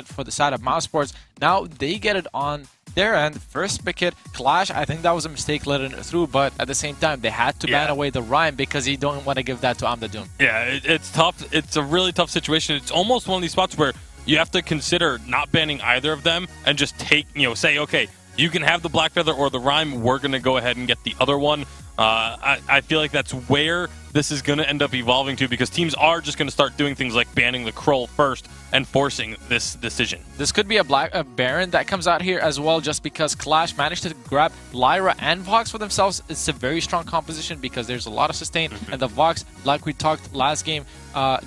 for the side of Mousesports. Now they get it on their end. First pick it, Qlash. I think that was a mistake letting it through, but at the same time, they had to ban away the Rhyme because he don't want to give that to Amdadoom. Yeah, it's tough. It's a really tough situation. It's almost one of these spots where you have to consider not banning either of them and just take, say, okay, you can have the Black Feather or the Rhyme. We're going to go ahead and get the other one. I feel like that's where this is going to end up evolving to, because teams are just going to start doing things like banning the Krull first and forcing this decision. This could be a Baron that comes out here as well, just because Qlash managed to grab Lyra and Vox for themselves. It's a very strong composition because there's a lot of sustain, and the Vox, like we talked last game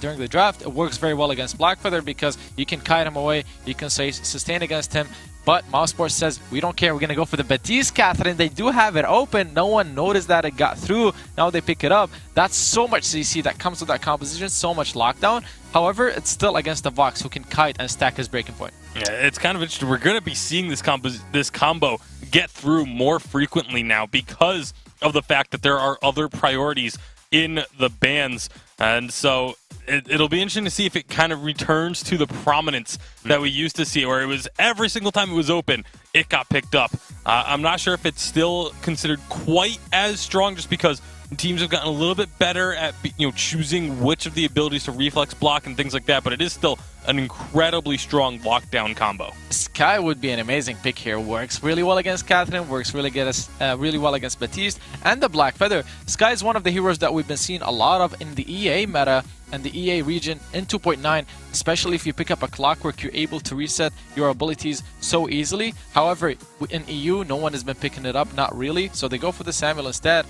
during the draft, it works very well against Blackfeather because you can kite him away, you can say sustain against him. But Mousesports says, we don't care, we're going to go for the Baptiste, Catherine. They do have it open. No one noticed that it got through. Now they pick it up. That's so much CC that comes with that composition, so much lockdown. However, it's still against the Vox, who can kite and stack his breaking point. Yeah, it's kind of interesting. We're going to be seeing this combo get through more frequently now because of the fact that there are other priorities in the bans. And so it'll be interesting to see if it kind of returns to the prominence that we used to see, where it was every single time it was open, it got picked up. I'm not sure if it's still considered quite as strong, just because teams have gotten a little bit better at choosing which of the abilities to reflex block and things like that, but it is still an incredibly strong lockdown combo. Skye would be an amazing pick here. Works really well against Catherine, works really well against Baptiste and the Black Feather. Skye is one of the heroes that we've been seeing a lot of in the EA meta and the EA region in 2.9, especially if you pick up a Clockwork, you're able to reset your abilities so easily. However, in EU, no one has been picking it up, not really, so they go for the Samuel instead.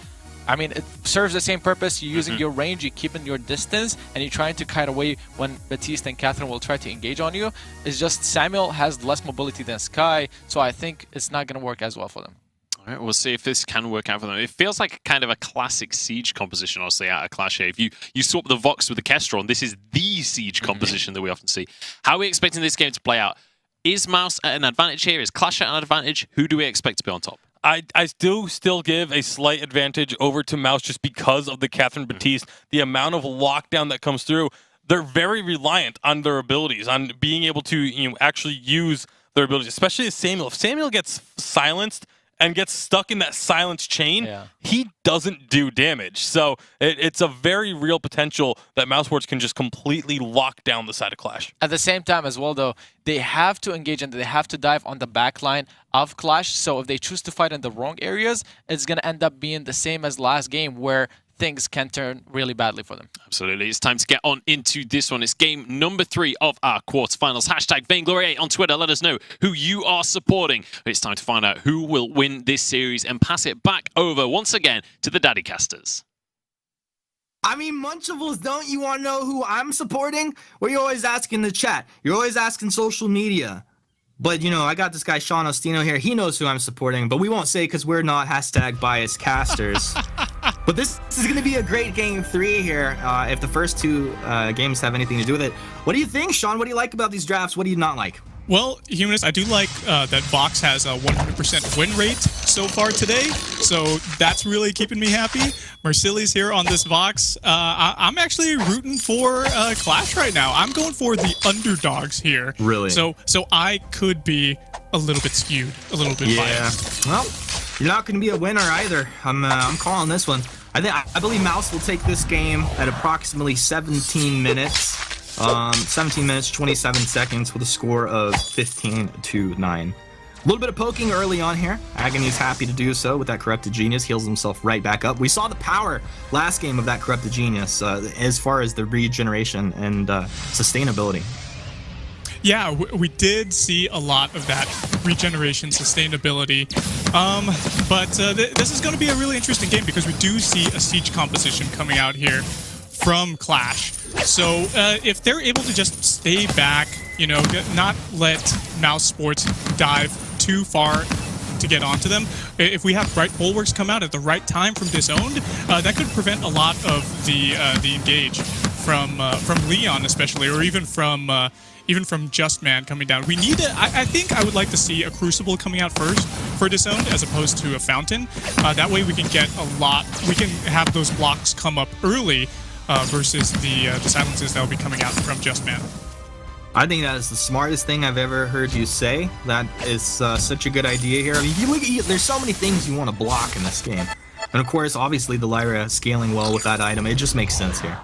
I mean, it serves the same purpose. You're using your range, you're keeping your distance, and you're trying to kite away when Baptiste and Catherine will try to engage on you. It's just Samuel has less mobility than Skye, so I think it's not going to work as well for them. All right, we'll see if this can work out for them. It feels like kind of a classic Siege composition, honestly, out of Qlash here. If you swap the Vox with the Kestrel, this is the Siege composition that we often see. How are we expecting this game to play out? Is Mouse at an advantage here? Is Qlash at an advantage? Who do we expect to be on top? I do still give a slight advantage over to Mouse just because of the Catherine Baptiste. The amount of lockdown that comes through, they're very reliant on their abilities, on being able to actually use their abilities, especially as Samuel. If Samuel gets silenced and gets stuck in that silence chain, he doesn't do damage. So it's a very real potential that Mousesports can just completely lock down the side of Qlash. At the same time as well, though, they have to engage and they have to dive on the back line of Qlash. So if they choose to fight in the wrong areas, it's going to end up being the same as last game, where things can turn really badly for them. Absolutely. It's time to get on into this one. It's game number 3 of our quarterfinals. Hashtag Vainglory8 on Twitter. Let us know who you are supporting. It's time to find out who will win this series and pass it back over once again to the Daddy Casters. I mean, Munchables, don't you want to know who I'm supporting? Well, you always ask in the chat. You're always asking social media. But, I got this guy, Sean Ostino, here. He knows who I'm supporting, but we won't say because we're not hashtag biased casters. But this is going to be a great game 3 here, if the first 2 games have anything to do with it. What do you think, Sean? What do you like about these drafts? What do you not like? Well, Humanist, I do like that Vox has a 100% win rate so far today, so that's really keeping me happy. Mercilli's here on this Vox. I'm actually rooting for Qlash right now. I'm going for the underdogs here. Really? So I could be a little bit skewed, a little bit biased. Well, you're not going to be a winner either. I'm calling this one. I believe Mouse will take this game at approximately 17 minutes. 17 minutes, 27 seconds with a score of 15-9. A little bit of poking early on here. Agony's happy to do so with that Corrupted Genius. Heals himself right back up. We saw the power last game of that Corrupted Genius as far as the regeneration and sustainability. Yeah, we did see a lot of that regeneration, sustainability. But this is going to be a really interesting game because we do see a Siege composition coming out here from Qlash. So if they're able to just stay back, not let Mousesports dive too far to get onto them. If we have right bulwarks come out at the right time from Disowned, that could prevent a lot of the engage from Leon especially, or even from Just Man coming down. We need I think I would like to see a Crucible coming out first for Disowned as opposed to a Fountain. That way we can get we can have those blocks come up early versus the silences that will be coming out from Just Man. I think that is the smartest thing I've ever heard you say. That is such a good idea here. I mean, you look at there's so many things you want to block in this game. And of course, obviously, the Lyra scaling well with that item. It just makes sense here.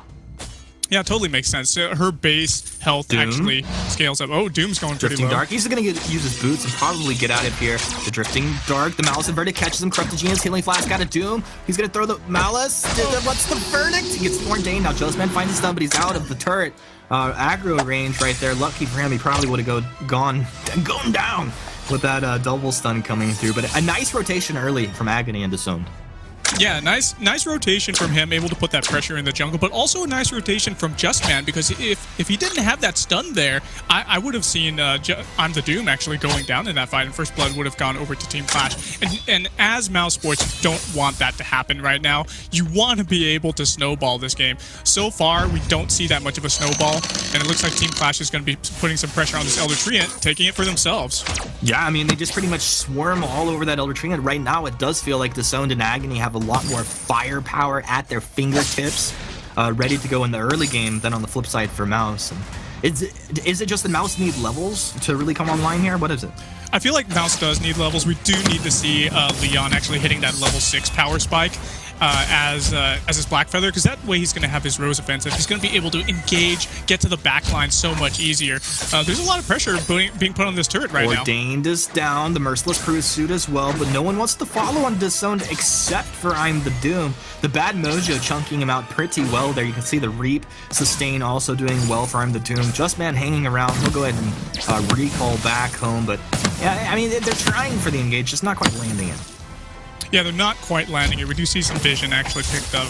Yeah, it totally makes sense. Her base health Doom. actually scales up. Oh, Doom's going pretty Drifting low. Dark. He's going to use his boots and probably get out of here. The Drifting Dark, the Malice Inverted catches him. Corrupted Genius, Healing Flask out of Doom. He's going to throw the Malice. What's the verdict? He gets ordained. Now Justman finds his stun, but he's out of the turret. Aggro range right there. Lucky for him, he probably would have gone down with that double stun coming through. But a nice rotation early from Agony and Disowned. Yeah, nice rotation from him, able to put that pressure in the jungle, but also a nice rotation from Justman, because if he didn't have that stun there, I would have seen I'm the Doom actually going down in that fight, and First Blood would have gone over to Team Qlash. And as Mousesports, you don't want that to happen right now. You want to be able to snowball this game. So far, we don't see that much of a snowball, and it looks like Team Qlash is going to be putting some pressure on this Elder Treant, taking it for themselves. Yeah, I mean, they just pretty much swarm all over that Elder Treant. Right now, it does feel like Disowned and Agony have a lot more firepower at their fingertips, ready to go in the early game than on the flip side for Mouse. And is it just that Mouse need levels to really come online here? What is it? I feel like Mouse does need levels. We do need to see Leon actually hitting that level 6 power spike as his Black Feather, because that way he's going to have his Rose offensive. He's going to be able to engage, get to the back line so much easier. There's a lot of pressure being put on this turret right now. Ordained is down, the Merciless Pursuit as well, but no one wants to follow on Disowned except for I'm the Doom. The Bad Mojo chunking him out pretty well there. You can see the Reap Sustain also doing well for I'm the Doom. Justman hanging around. He'll go ahead and recall back home, but yeah, I mean, they're trying for the engage, just not quite landing it. Yeah, they're not quite landing it. We do see some vision actually picked up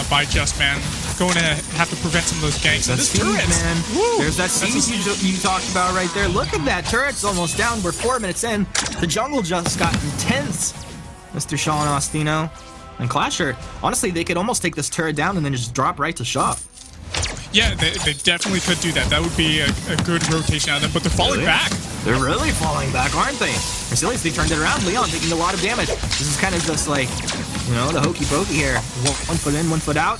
by Justman. Going to have to prevent some of those ganks. That's this turret, man. Woo, There's that siege you talked about right there. Look at that. Turret's almost down. We're 4 minutes in. The jungle just got intense. Mr. Sean Ostino and Qlasher. Honestly, they could almost take this turret down and then just drop right to shop. Yeah, they definitely could do that. That would be a good rotation out of them, but they're falling back. They're really falling back, aren't they? Merciless, they turned it around. Leon taking a lot of damage. This is kind of just like, you know, the hokey pokey here. One foot in, 1 foot out.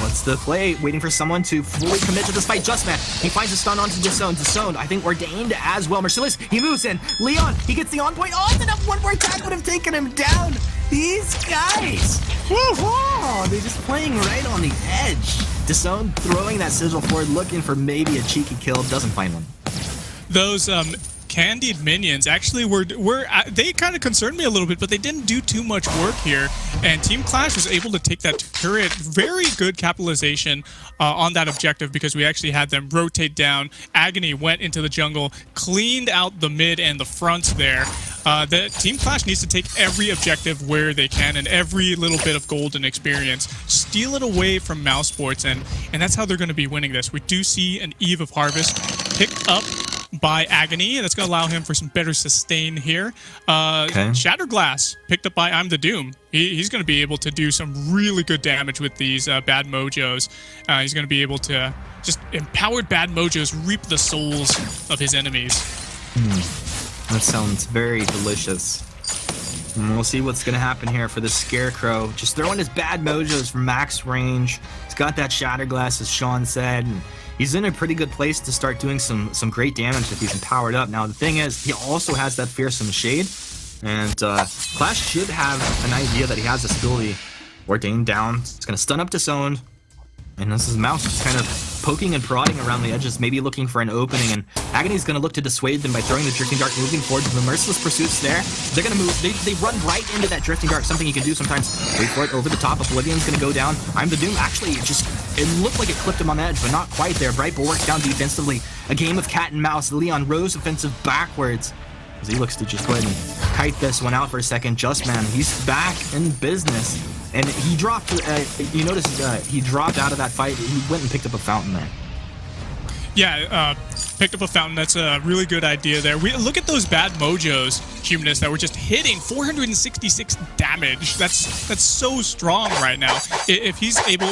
What's the play? Waiting for someone to fully commit to this fight. Justman, he finds a stun onto Disowned. Disowned, I think Ordained as well. Merciless, he moves in. Leon, he gets the on point. Oh, it's enough. One more attack would have taken him down. These guys. Woo! Oh, they're just playing right on the edge. Disowned throwing that sigil forward, looking for maybe a cheeky kill. Doesn't find one. Those candied minions actually were they kind of concerned me a little bit, but they didn't do too much work here, and Team Qlash was able to take that turret. Very good capitalization on that objective, because we actually had them rotate down. Agony went into the jungle, cleaned out the mid and the fronts there. The Team Qlash needs to take every objective where they can, and every little bit of golden experience, steal it away from Mousesports, and that's how they're going to be winning this. We do see an Eve of Harvest picked up by Agony, and that's going to allow him for some better sustain here. Shatterglass picked up by I'm the Doom. He's going to be able to do some really good damage with these Bad Mojos. He's going to be able to just empowered Bad Mojos reap the souls of his enemies. That sounds very delicious. And we'll see what's going to happen here for the Scarecrow. Just throwing his Bad Mojos from max range. He's got that Shatterglass, as Sean said. And he's in a pretty good place to start doing some great damage if he's empowered up. Now, the thing is, he also has that Fearsome Shade. And Qlash should have an idea that he has this ability. Ordained down. It's going to stun up Disowned. And this is Mouse just kind of poking and prodding around the edges, maybe looking for an opening. And Agony's going to look to dissuade them by throwing the Drifting Dark, moving forward. The Merciless Pursuit's there. They're going to move. They run right into that Drifting Dark, something you can do sometimes. Wait for it over the top. Oblivion's going to go down. I'm the Doom. Actually, it looked like it clipped him on the edge, but not quite there. Bright Bulwark's down defensively. A game of cat and mouse. Leon Rose offensive backwards, as he looks to just go ahead and kite this one out for a second. Justman, he's back in business. And he dropped, you notice he dropped out of that fight. He went and picked up a fountain there. Yeah, picked up a fountain. That's a really good idea there. Look at those Bad Mojos, Humanist, that were just hitting 466 damage. That's so strong right now. If he's able,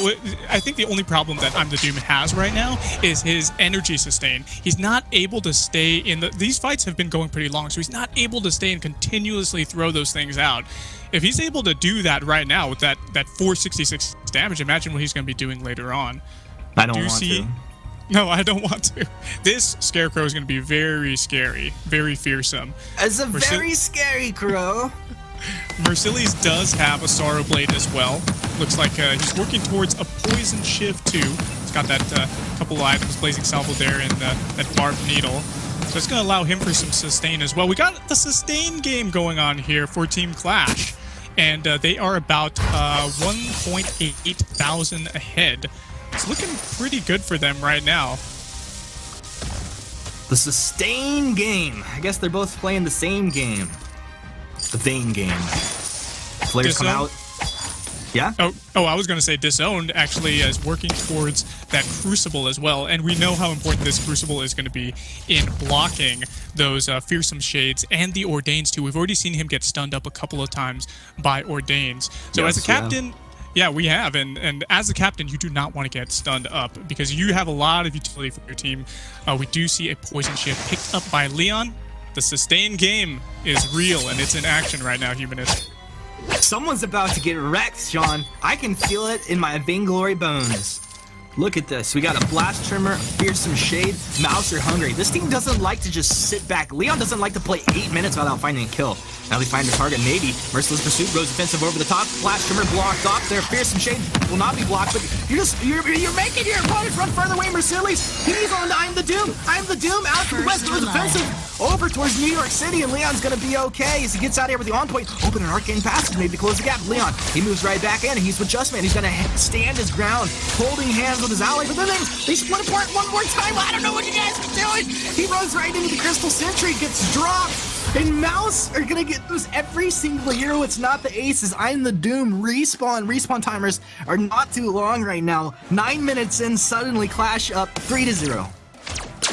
I think the only problem that I'm the Doom has right now is his energy sustain. He's not able to stay in these fights have been going pretty long, so he's not able to stay and continuously throw those things out. If he's able to do that right now with that 466 damage, imagine what he's going to be doing later on. I don't want to. No, I don't want to. This Scarecrow is going to be very scary, very fearsome. It's a very scary crow. Mercillies does have a Sorrow Blade as well. Looks like he's working towards a Poison Shiv too. He's got that couple of items, Blazing Salvo there, and that Barbed Needle. So it's going to allow him for some sustain as well. We got the sustain game going on here for Team Qlash. And they are about 1.8 thousand ahead. It's looking pretty good for them right now. The sustain game. I guess they're both playing the same game. The Vayne game. Players come out. Yeah? Oh, I was going to say Disowned actually is working towards that Crucible as well, and we know how important this Crucible is going to be in blocking those Fearsome Shades and the Ordains too. We've already seen him get stunned up a couple of times by Ordains. So yes, as a captain... Yeah, we have, and as a captain, you do not want to get stunned up because you have a lot of utility for your team. We do see a Poison Shiv picked up by Leon. The sustain game is real, and it's in action right now, Humanist. Someone's about to get wrecked, Sean. I can feel it in my Vainglory bones. Look at this. We got a Blast Trimmer, a Fearsome Shade, Mouse are hungry. This team doesn't like to just sit back. Leon doesn't like to play 8 minutes without finding a kill. Now they find a target, maybe. Merciless Pursuit goes defensive over the top. Blast Trimmer blocked off there. Fearsome Shade will not be blocked, but you're making your opponents run further away. Mercillies, he's on I'm the Doom. I'm the Doom out to the west, goes defensive over towards New York City, and Leon's gonna be okay as he gets out here with the on point. Open an arcane passage, maybe close the gap. Leon, he moves right back in, and he's with Just Man. He's gonna stand his ground, holding hands with his ally, but then they split apart one more time. I don't know what you guys are doing. He runs right into the Crystal Sentry, gets dropped. And Mouse are gonna get those every single hero. It's not the aces. I'm the Doom. Respawn timers are not too long right now. 9 minutes in, suddenly Qlash up 3-0.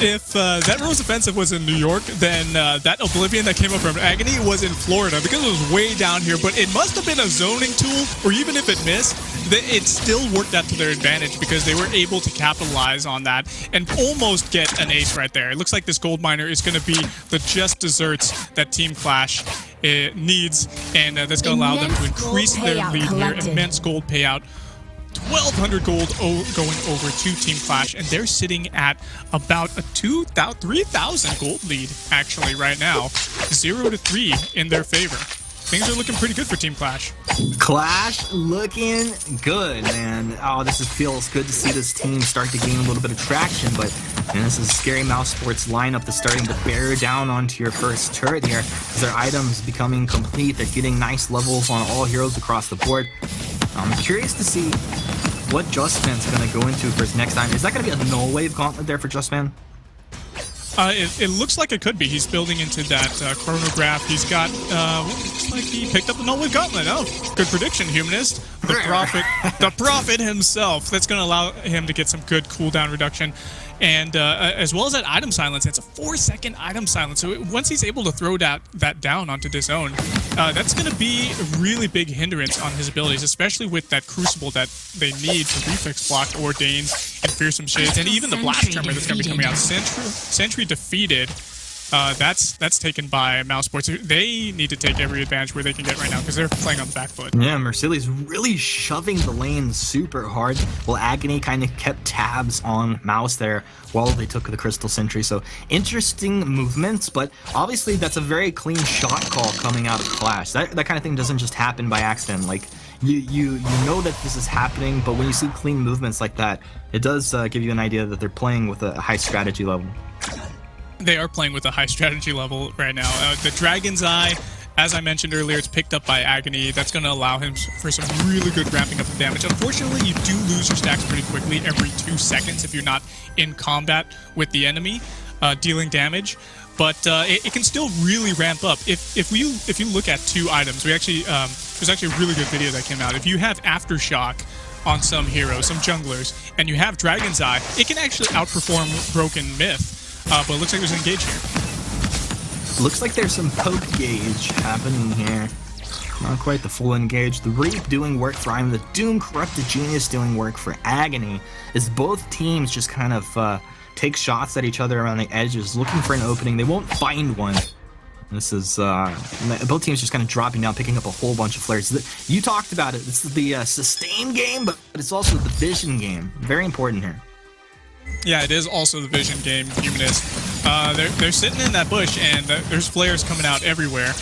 If that Rose Offensive was in New York, then that Oblivion that came up from Agony was in Florida because it was way down here, but it must have been a zoning tool, or even if it missed, it still worked out to their advantage because they were able to capitalize on that and almost get an ace right there. It looks like this Gold Miner is going to be the just desserts that Team Qlash needs, and that's going to allow them to increase their lead here. Immense gold payout. 1,200 gold going over to Team Qlash, and they're sitting at about a 3,000 gold lead actually right now. 0-3 in their favor. Things are looking pretty good for Team Qlash. Qlash looking good, man. Oh, feels good to see this team start to gain a little bit of traction, but this is a scary Mousesports lineup that's starting to bear down onto your first turret here as their items becoming complete. They're getting nice levels on all heroes across the board. I'm curious to see what Justman's going to go into for his next time. Is that going to be a null wave gauntlet there for Justman? It looks like it could be. He's building into that chronograph. He's got, looks like he picked up the null wave gauntlet. Oh, good prediction, Humanist. The Prophet himself. That's going to allow him to get some good cooldown reduction. And as well as that item silence, it's a 4-second item silence. So once he's able to throw that down onto Disown, that's going to be a really big hindrance on his abilities, especially with that Crucible that they need to reflex block Ordains and Fearsome Shades, and even the Blast Tremor that's going to be coming out. Sentry defeated. That's taken by Mousesports. They need to take every advantage where they can get right now because they're playing on the back foot. Yeah, Mercilli's really shoving the lane super hard, while Agony kind of kept tabs on Mouse there while they took the Crystal Sentry. So interesting movements, but obviously that's a very clean shot call coming out of Qlash. That kind of thing doesn't just happen by accident. Like you know that this is happening, but when you see clean movements like that, it does give you an idea that they're playing with a high strategy level. They are playing with a high strategy level right now. The Dragon's Eye, as I mentioned earlier, it's picked up by Agony. That's going to allow him for some really good ramping up of damage. Unfortunately, you do lose your stacks pretty quickly every 2 seconds if you're not in combat with the enemy dealing damage. But it can still really ramp up. If you look at 2 items, there's actually a really good video that came out. If you have Aftershock on some heroes, some junglers, and you have Dragon's Eye, it can actually outperform Broken Myth. But it looks like there's an engage here. Looks like there's some poke gauge happening here. Not quite the full engage. The Reap doing work for I'm the Doom, Corrupted Genius doing work for Agony. As both teams just kind of take shots at each other around the edges, looking for an opening. They won't find one. This is both teams just kind of dropping down, picking up a whole bunch of flares. You talked about it. It's the sustain game, but it's also the vision game. Very important here. Yeah, it is also the vision game, Humanist. They're sitting in that bush, and there's flares coming out everywhere.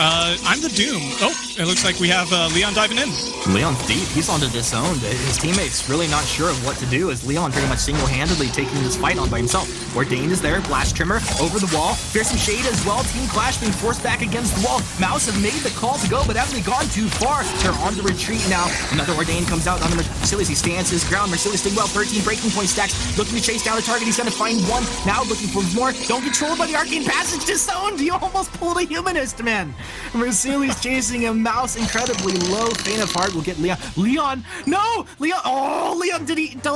I'm the Doom. Oh, it looks like we have Leon diving in. Leon's deep. He's onto disowned. His teammates really not sure of what to do as Leon pretty much single-handedly taking this fight on by himself. Ordained is there. Blast Trimmer over the wall. Fearsome Shade as well. Team Qlash being forced back against the wall. Mouse have made the call to go, but haven't gone too far. They're on the retreat now. Another Ordained comes out on the Merciless. He stands his ground. Merciless did well. 13 breaking point stacks. Looking to chase down the target. He's going to find one. Now looking for more. Don't get trolled by the Arcane Passage. Disowned. You almost pulled a Humanist, man. Merciless chasing a Mouse incredibly low. Faint of heart will get Leon. Leon, no! Leon, oh, Leon,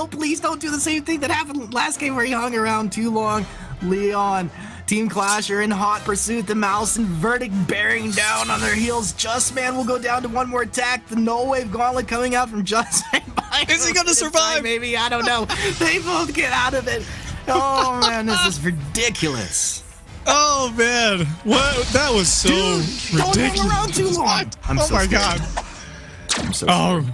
please don't do the same thing that happened last game where he hung around too long. Leon, Team Qlash are in hot pursuit. The Mouse and Verdict bearing down on their heels. Just Man will go down to one more attack. The Null Wave Gauntlet coming out from Just Man. Is he gonna survive? Maybe, I don't know. They both get out of it. Oh man, this is ridiculous. Oh man, what? That was so ridiculous. Don't hang around too long. I'm oh so my scared. god. I'm so sorry.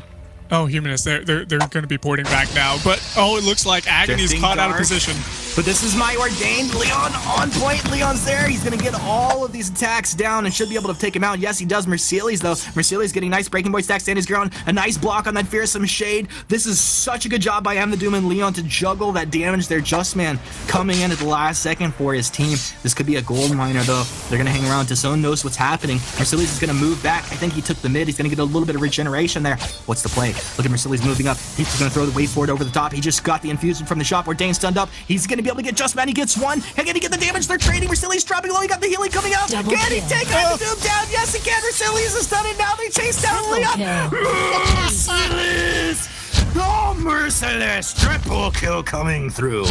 Oh, Humanist, they're going to be porting back now. But it looks like Agony's Drifting caught out of dark. position. But this is my Ordained. Leon on point. Leon's there. He's going to get all of these attacks down and should be able to take him out. Yes, he does. Merciless, though. Merciless getting nice breaking point stacks, stand his ground. A nice block on that Fearsome Shade. This is such a good job by Am the Doom and Leon to juggle that damage there. Just Man coming in at the last second for his team. This could be a gold miner, though. They're going to hang around. Tazone knows what's happening. Merciless is going to move back. I think he took the mid. He's going to get a little bit of regeneration there. What's the play? Look at Merciless moving up. He's going to throw the wave forward over the top. He just got the infusion from the shop. Ordained stunned up. He's going to be able to get Just Man. He gets one. Can he get the damage? They're trading. Merciless dropping low. He got the healing coming out. Can he take Am the Doom down? Yes, he can. Merciless is stunned. Now they chase down Leon. Merciless! Oh, Merciless! Triple kill coming through.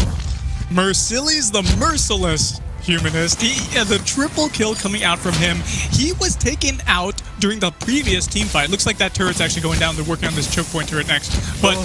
Merciless the Merciless Humanist. The triple kill coming out from him. He was taken out during the previous team fight. Looks like that turret's actually going down. They're working on this choke point turret next. But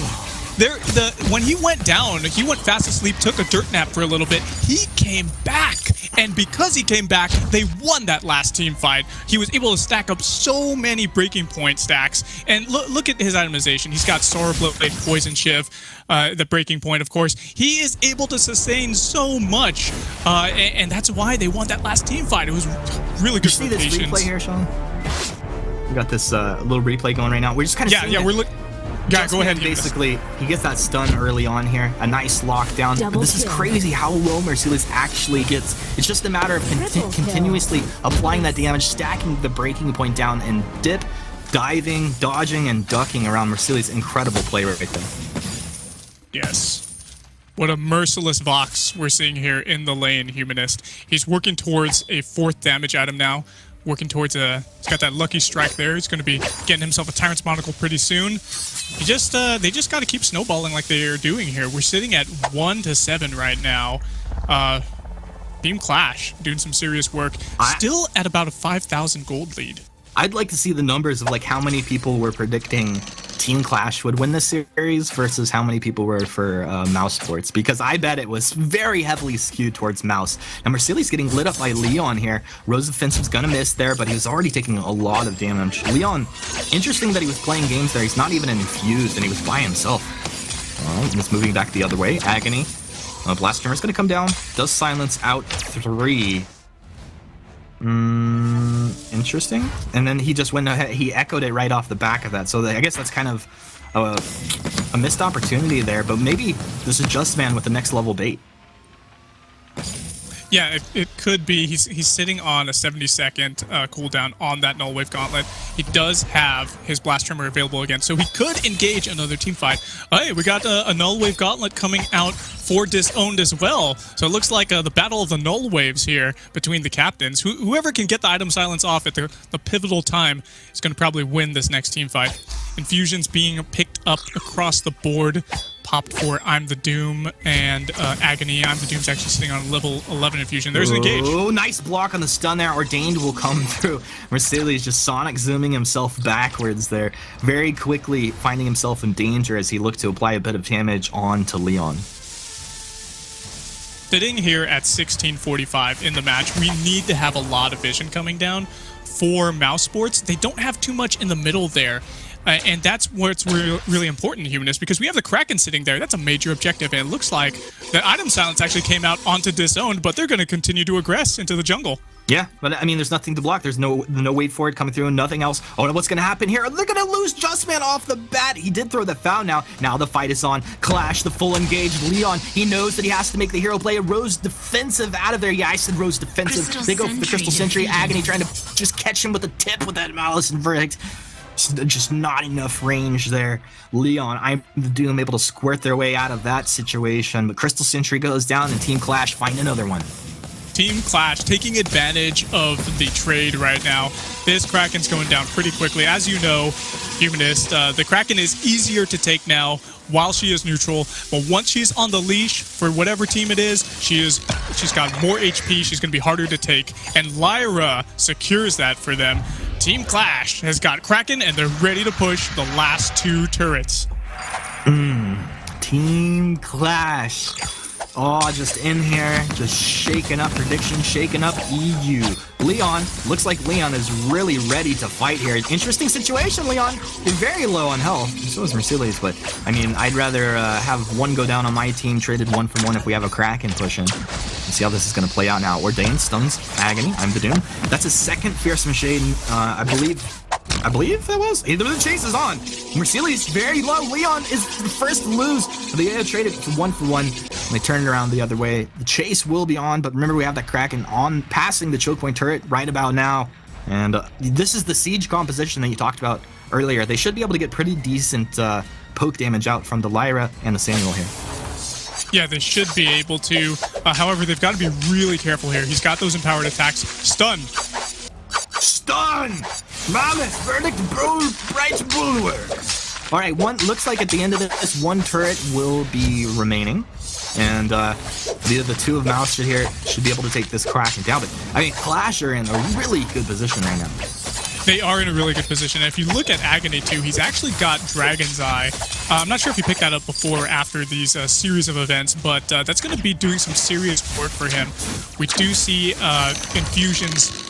when he went down, he went fast asleep, took a dirt nap for a little bit. He came back. And because he came back, they won that last team fight. He was able to stack up so many breaking point stacks. And look at his itemization. He's got Sorrow Blade, Poison Shiv, the breaking point, of course. He is able to sustain so much. And that's why they won that last team fight. It was really good You see this replay here, Sean? We got this little replay going right now. We're just kind of we're looking. Yeah, go ahead. Basically, he gets that stun early on here. A nice lockdown. But this is crazy how low Merciless actually gets. It's just a matter of continuously applying that damage, stacking the breaking point down, and dip, diving, dodging, and ducking around Merciless. Incredible play right there. Yes. What a merciless Vox we're seeing here in the lane, Humanist. He's working towards a 4th damage item now. Working towards he's got that lucky strike there. He's going to be getting himself a Tyrant's Monocle pretty soon. They just got to keep snowballing like they're doing here. We're sitting at 1-7 right now. Team Qlash doing some serious work. Still at about a 5,000 gold lead. I'd like to see the numbers of like how many people were predicting Team Qlash would win this series versus how many people were for Mousesports, because I bet it was very heavily skewed towards Mouse. Now Merciless getting lit up by Leon here. Rose Offensive's gonna miss there, but he was already taking a lot of damage. Leon, interesting that he was playing games there. He's not even infused and he was by himself. Well, he's moving back the other way. Agony. Blast Trimmer's gonna come down. Does silence out 3. Interesting. And then he just went ahead, he echoed it right off the back of that. So I guess that's kind of a missed opportunity there, but maybe this is Just Man with the next level bait. Yeah, it could be. He's sitting on a 70-second cooldown on that Null Wave Gauntlet. He does have his Blast Trimmer available again, so he could engage another team fight. Hey, we got a Null Wave Gauntlet coming out for Disowned as well. So it looks like the battle of the Null Waves here between the captains. Whoever can get the item silence off at the pivotal time is going to probably win this next team fight. Infusions being picked up across the board. Popped for I'm the Doom and Agony. I'm the Doom's actually sitting on level 11 infusion. There's an engage. Oh, nice block on the stun there. Ordained will come through. Merciless just Sonic zooming himself backwards there. Very quickly finding himself in danger as he looked to apply a bit of damage onto Leon. Sitting here at 16:45 in the match, we need to have a lot of vision coming down for Mousesports. They don't have too much in the middle there. And that's what's really important, Humanist, because we have the Kraken sitting there. That's a major objective, and it looks like the item silence actually came out onto disowned, but they're going to continue to aggress into the jungle. Yeah, but I mean, there's nothing to block. There's no wait for it coming through, nothing else. Oh, what's going to happen here? They're going to lose Justman off the bat. He did throw the foul now. Now the fight is on. Qlash, the full engaged. Leon, he knows that he has to make the hero play. Rose defensive out of there. Yeah, I said Rose defensive. They go for the Crystal Sentry. Agony trying to just catch him with a tip with that Malice and Verdict. Just not enough range there. Leon, I'm the Doom able to squirt their way out of that situation. But Crystal Sentry goes down and Team Qlash find another one. Team Qlash taking advantage of the trade right now. This Kraken's going down pretty quickly. As you know, Humanist, the Kraken is easier to take now while she is neutral, but once she's on the leash for whatever team it is, she's got more HP, she's going to be harder to take, and Lyra secures that for them. Team Qlash has got Kraken, and they're ready to push the last 2 turrets. Team Qlash. Oh, just in here, just shaking up prediction, shaking up EU. Leon, looks like Leon is really ready to fight here. Interesting situation, Leon. You're very low on health. So is Mercedes, but I mean, I'd rather have one go down on my team, traded 1 for 1 if we have a Kraken pushing. Let's see how this is going to play out now. Ordained stuns Agony. I'm the Doom. That's his second Fearsome Shade, I believe that was. Either the chase is on. Mercedes very low. Leon is the first to lose. They traded for 1 for 1. They turn it around the other way. The chase will be on, but remember we have that Kraken on passing the choke point turret right about now. And this is the siege composition that you talked about earlier. They should be able to get pretty decent poke damage out from the Lyra and the Samuel here. Yeah, they should be able to. However, they've got to be really careful here. He's got those empowered attacks. Stun! Mammoth Verdict Bright Bulwark. All right, looks like at the end of this, 1 turret will be remaining. And the 2 of Mouse should be able to take this Kraken down. But I mean, Qlash are in a really good position right now. They are in a really good position. And if you look at Agony too, he's actually got Dragon's Eye. I'm not sure if you picked that up before or after these series of events, but that's going to be doing some serious work for him. We do see infusions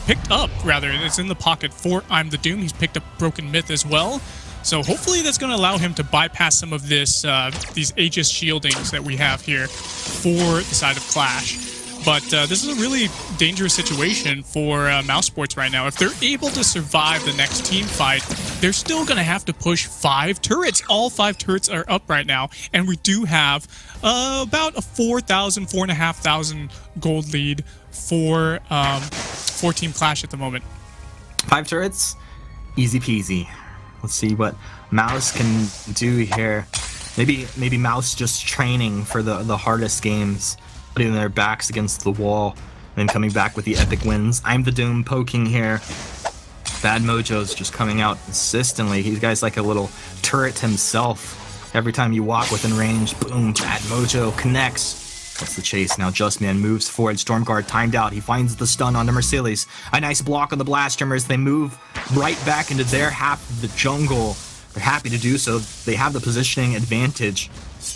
picked up, rather. It's in the pocket for I'm the Doom. He's picked up Broken Myth as well. So hopefully that's going to allow him to bypass some of this these Aegis shieldings that we have here for the side of Qlash. But this is a really dangerous situation for Mousesports right now. If they're able to survive the next team fight, they're still going to have to push 5 turrets. All 5 turrets are up right now, and we do have about a 4,500 gold lead for Team Qlash at the moment. 5 turrets, easy peasy. Let's see what Mouse can do here. Maybe Mouse just training for the hardest games, putting their backs against the wall, and then coming back with the epic wins. I'm the Doom poking here. Bad Mojo's just coming out consistently. He's guy's like a little turret himself. Every time you walk within range, boom, Bad Mojo connects. That's the chase. Now Justman moves forward. Stormguard timed out. He finds the stun onto Mercedes. A nice block on the blast trimmers. They move right back into their half of the jungle. They're happy to do so. They have the positioning advantage.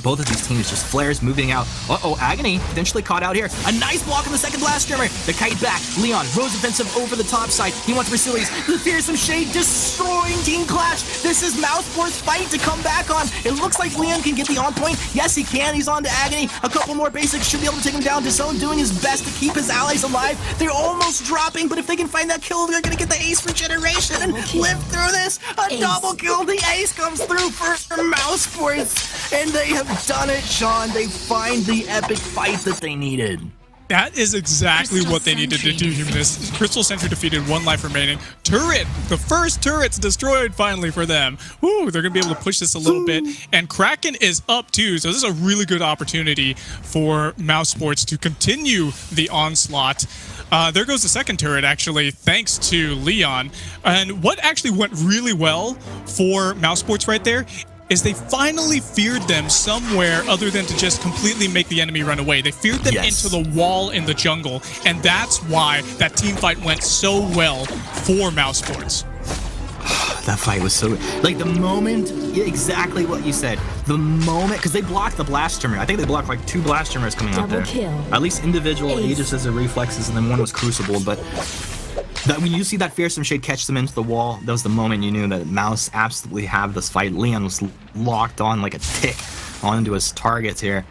Both of these teams just flares moving out. Uh-oh, Agony potentially caught out here. A nice block on the second blast trimmer. The kite back. Leon, Rose offensive over the top side. He wants Mercedes. The Fearsome Shade destroying Team Qlash. This is Mousesports' fight to come back on. It looks like Leon can get the on point. Yes, he can. He's on to Agony. A couple more basics should be able to take him down. Disown doing his best to keep his allies alive. They're almost dropping, but if they can find that kill, they're going to get the ace regeneration and live through this. A double kill. The ace comes through for Mousesports. And they have done it, Sean. They find the epic fight that they needed. That is exactly what they needed to do, Humanist. Crystal Sentry defeated, 1 life remaining. Turret! The first turret's destroyed finally for them. Woo, they're going to be able to push this a little bit. And Kraken is up too, so this is a really good opportunity for Mousesports to continue the onslaught. There goes the second turret, actually, thanks to Leon. And what actually went really well for Mousesports right there is they finally feared them somewhere other than to just completely make the enemy run away. They feared them into the wall in the jungle, and that's why that team fight went so well for Mousesports. That fight was so... Like, the moment... Exactly what you said. The moment... Because they blocked the blast trimmer. I think they blocked, like, 2 blast trimmers coming out there. Kill. At least individual Aegis as a reflexes, and then one was Crucible, but... That when you see that Fearsome Shade catch them into the wall, that was the moment you knew that Mouse absolutely had this fight. Leon was locked on like a tick onto his targets here.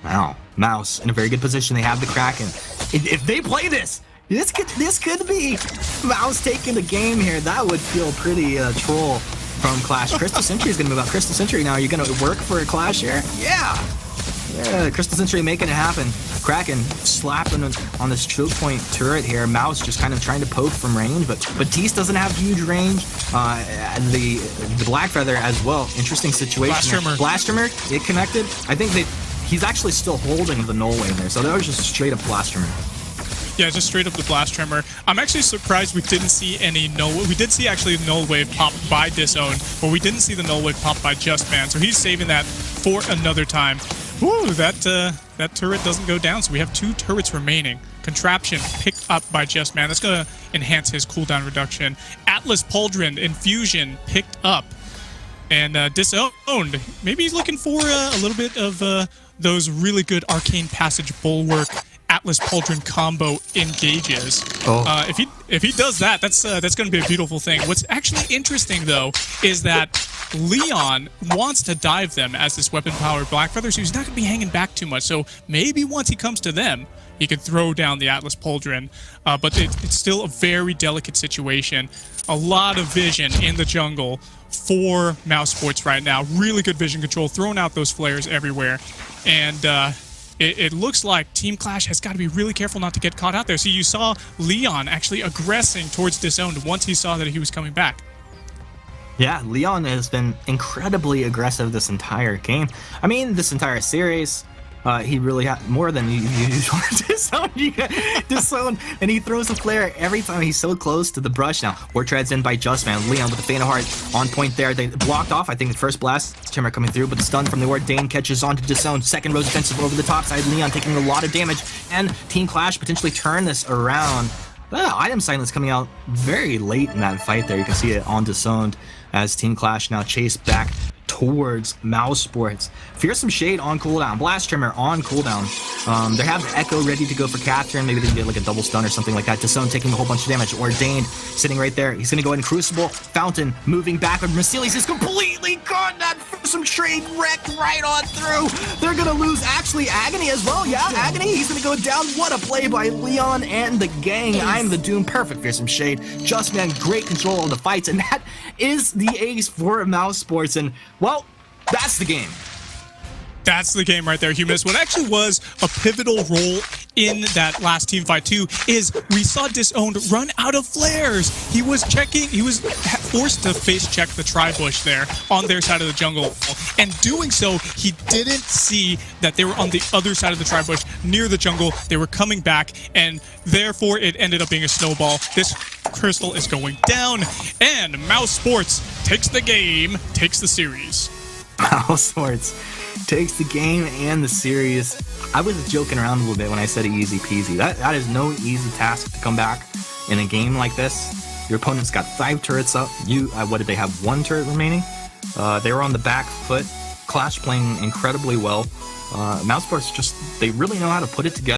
Wow, Mouse in a very good position. They have the Kraken. If they play this could be Mouse taking the game here. That would feel pretty troll from Qlash. Crystal Sentry is going to move out. Crystal Sentry now, are you going to work for a Qlash here? Yeah, Crystal Sentry making it happen. Kraken slapping on this choke point turret here. Mouse just kind of trying to poke from range, but Batiste doesn't have huge range. And the Black Feather as well. Interesting situation. Blast Trimmer, it connected. I think he's actually still holding the Null Wave there, so that was just straight up Blast Trimmer. Yeah, just straight up the Blast Tremor. I'm actually surprised we didn't see any Null. We did see actually the Null Wave pop by Disown, but we didn't see the Null Wave pop by Just Man. So he's saving that for another time. Woo, that turret doesn't go down. So we have 2 turrets remaining. Contraption picked up by Just Man. That's gonna enhance his cooldown reduction. Atlas Pauldron Infusion picked up. And Disowned. Maybe he's looking for a little bit of those really good Arcane Passage Bulwark Atlas Pauldron combo engages. If he does that, that's going to be a beautiful thing. What's actually interesting though is that Leon wants to dive them as this weapon-powered Blackfeather, so he's not going to be hanging back too much. So maybe once he comes to them, he could throw down the Atlas Pauldron. But it's still a very delicate situation. A lot of vision in the jungle for Mousesports right now. Really good vision control, throwing out those flares everywhere, and it looks like Team Qlash has got to be really careful not to get caught out there. So you saw Leon actually aggressing towards Disowned once he saw that he was coming back. Yeah, Leon has been incredibly aggressive this entire game. I mean, this entire series. He really had more than usual. Disown, and he throws a flare every time. He's so close to the brush now. War treads in by Just Man. Leon with the Faint of Heart on point there. They blocked off, I think, the first blast Timber coming through, but the stun from the Ordained catches on to Disown. Second Rose offensive over the top side. Leon taking a lot of damage, and Team Qlash potentially turn this around. Item Silence coming out very late in that fight there. You can see it on Disowned as Team Qlash now chase back towards Mousesports. Fearsome Shade on cooldown. Blast Trimmer on cooldown. They have the Echo ready to go for Catherine. Maybe they can get like a double stun or something like that. Disown taking a whole bunch of damage. Ordained sitting right there. He's going to go ahead and Crucible. Fountain moving backward. Merciless is completely caught. That Fearsome Shade wrecked right on through. They're going to lose actually Agony as well. Yeah, Agony. He's going to go down. What a play by Leon and the gang. I'm the Doom. Perfect Fearsome Shade. Just Man, great control of the fights. And that is the ace for Mousesports. And well, that's the game. That's the game right there, Humus. What actually was a pivotal role in that last team fight too is we saw Disowned run out of flares. He was forced to face check the Tri-Bush there on their side of the jungle. And doing so, he didn't see that they were on the other side of the Tri-Bush near the jungle. They were coming back, and therefore it ended up being a snowball. This crystal is going down, and Mousesports takes the game, takes the series. Mousesports takes the game and the series. I was joking around a little bit when I said easy peasy. That is no easy task to come back in a game like this. Your opponent's got 5 turrets up. What did they have? 1 turret remaining? They were on the back foot. Qlash playing incredibly well. Mousesports they really know how to put it together.